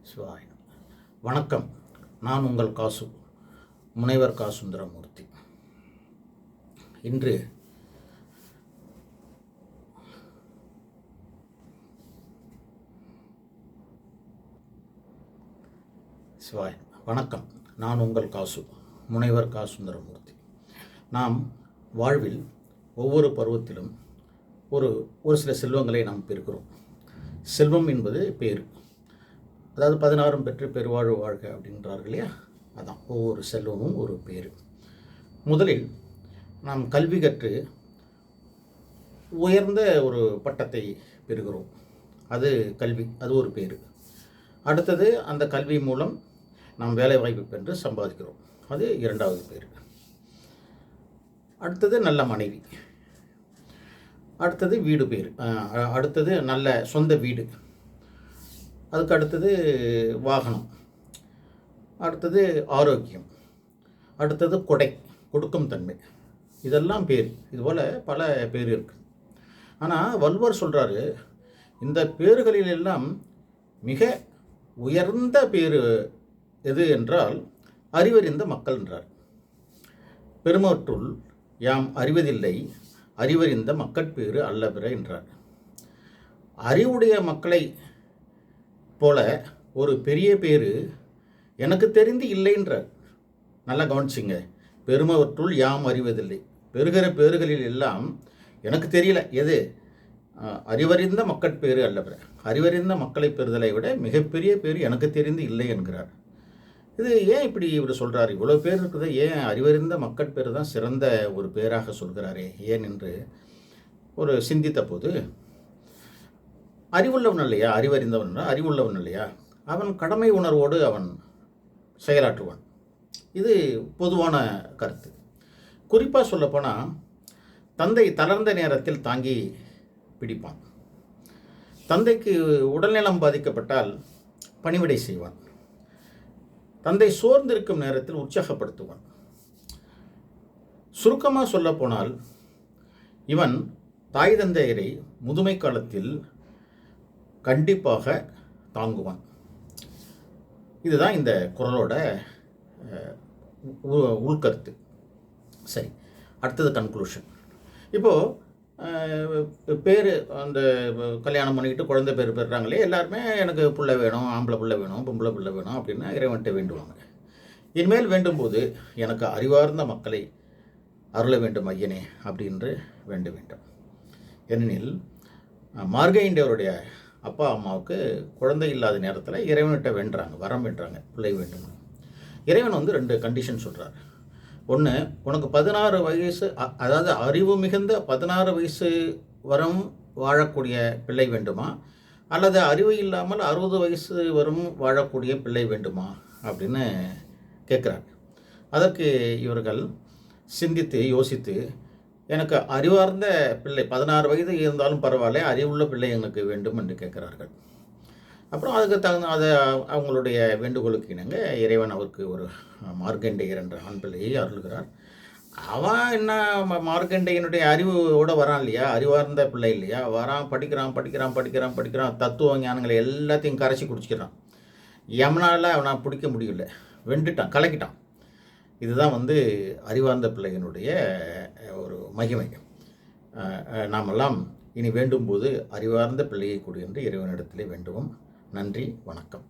சிவாய வணக்கம். நான் உங்கள் காசு முனைவர் கா. சுந்தரமூர்த்தி. இன்று சிவாய வணக்கம். நான் உங்கள் காசு முனைவர் கா. சுந்தரமூர்த்தி. நாம் வாழ்வில் ஒவ்வொரு பருவத்திலும் ஒரு சில செல்வங்களை நாம் பெறுகிறோம். செல்வம் என்பது பேரு, அதாவது 16 பெற்று பெருவாழ்வு வாழ்க அப்படின்றார்கள் இல்லையா? அதான் ஒவ்வொரு செல்வமும் ஒரு பேர். முதலில் நாம் கல்வி கற்று உயர்ந்த ஒரு பட்டத்தை பெறுகிறோம். அது கல்வி, அது ஒரு பேர். அடுத்தது அந்த கல்வி மூலம் நாம் வேலை வாய்ப்பு பெற்று சம்பாதிக்கிறோம். அது இரண்டாவது பேர். அடுத்தது நல்ல மனைவி. அடுத்தது வீடு பேர். அடுத்தது நல்ல சொந்த வீடு. அதுக்கு அடுத்தது வாகனம். அடுத்தது ஆரோக்கியம். அடுத்தது கொடுக்கும் தன்மை. இதெல்லாம் பேர். இதுபோல் பல பேர் இருக்குது. ஆனால் வள்ளுவர் சொல்கிறாரு, இந்த பேர்களில் எல்லாம் மிக உயர்ந்த பேர் எது என்றால் அறிவறிந்த மக்கள் என்றார். பெருமவற்றுள் யாம் அறிவதில்லை, அறிவறிந்த மக்கட்பேறு அல்ல பிற என்றார். அறிவுடைய மக்களை போல ஒரு பெரிய பேர் எனக்கு தெரிந்து இல்லைன்றார். நல்லா கவனிச்சிங்க. பெருமவற்றுள் யாம் அறிவதில்லை. பெறுகிற பேறுகளில் எல்லாம் எனக்கு தெரியல எது அறிவறிந்த மக்கட்பேறு அல்ல பிற. அறிவறிந்த மக்களை பெறுதலை விட மிகப்பெரிய பேர் எனக்கு தெரிந்து இல்லை என்கிறார். இது ஏன் இப்படி இவர் சொல்கிறார்? இவ்வளோ பேர் இருக்குது, ஏன் அறிவறிந்த மக்கட்பேறு தான் சிறந்த ஒரு பேராக சொல்கிறாரே ஏன் என்று ஒரு சிந்தித்த போது, அறிவுள்ளவன் இல்லையா, அறிவறிந்தவன் அறிவுள்ளவன் இல்லையா, அவன் கடமை உணர்வோடு அவன் செயலாற்றுவான். இது பொதுவான கருத்து. குறிப்பாக சொல்லப்போனால் தந்தை தளர்ந்த நேரத்தில் தாங்கி பிடிப்பான். தந்தைக்கு உடல்நலம் பாதிக்கப்பட்டால் பணிவிடை செய்வான். தந்தை சோர்ந்திருக்கும் நேரத்தில் உற்சாகப்படுத்துவான். சுருக்கமாக சொல்லப்போனால் இவன் தாய் தந்தையரை முதுமை காலத்தில் கண்டிப்பாக தாங்குவான். இதுதான் இந்த குறளோட உள்கருத்து. சரி, அடுத்தது கன்க்ளூஷன். இப்போது பேர் அந்த கல்யாணம் பண்ணிக்கிட்டு குழந்தை பேர் பெறுறாங்களே, எல்லாருமே எனக்கு பிள்ளை வேணும், ஆம்பளை பிள்ளை வேணும், பொம்பளை பிள்ளை வேணும் அப்படின்னு இறைவன்கிட்ட வேண்டுவாங்க. இனிமேல் வேண்டும்போது எனக்கு அறிவார்ந்த மக்களை அருள வேண்டும் ஐயனே அப்படின்று வேண்ட வேண்டும். ஏனெனில் மார்கண்டேயருடைய அப்பா அம்மாவுக்கு குழந்தை இல்லாத நேரத்தில் இறைவன்கிட்ட வேண்டுறாங்க, வரம் வேண்டுறாங்க, பிள்ளை வேண்டும். இறைவன் 2 கண்டிஷன் சொல்கிறார். ஒன்று, உனக்கு 16 வயசு, அதாவது அறிவு மிகுந்த 16 வயசு வரும் வாழக்கூடிய பிள்ளை வேண்டுமா, அல்லது அறிவு இல்லாமல் 60 வயசு வரும் வாழக்கூடிய பிள்ளை வேண்டுமா அப்படின்னு கேட்குறாங்க. அதற்கு இவர்கள் சிந்தித்து யோசித்து, எனக்கு அறிவார்ந்த பிள்ளை 16 வயது இருந்தாலும் பரவாயில்ல, அறிவுள்ள பிள்ளை எனக்கு வேண்டும் என்று கேட்குறார்கள். அப்புறம் அதுக்கு தகுந்த அதை அவங்களுடைய வேண்டுகோளுக்கு இணங்க இறைவன் அவருக்கு ஒரு மார்கண்டேயர் என்ற ஆண் பிள்ளையை அருள்கிறார். அவன் என்ன, மார்கண்டேயனுடைய அறிவோடு வரான் இல்லையா, அறிவார்ந்த பிள்ளை இல்லையா, வரான், படிக்கிறான், தத்துவ ஞானங்களை எல்லாத்தையும் கரைச்சி குடிச்சிக்கிறான். யமனால் அவனை பிடிக்க முடியல, வெண்டுட்டான், கலக்கிட்டான். இதுதான் அறிவார்ந்த பிள்ளையினுடைய ஒரு மகிமை. நாமெல்லாம் இனி வேண்டும்போது அறிவார்ந்த பிள்ளையை கொடு என்று இறைவனிடத்திலே வேண்டுவோம். நன்றி, வணக்கம்.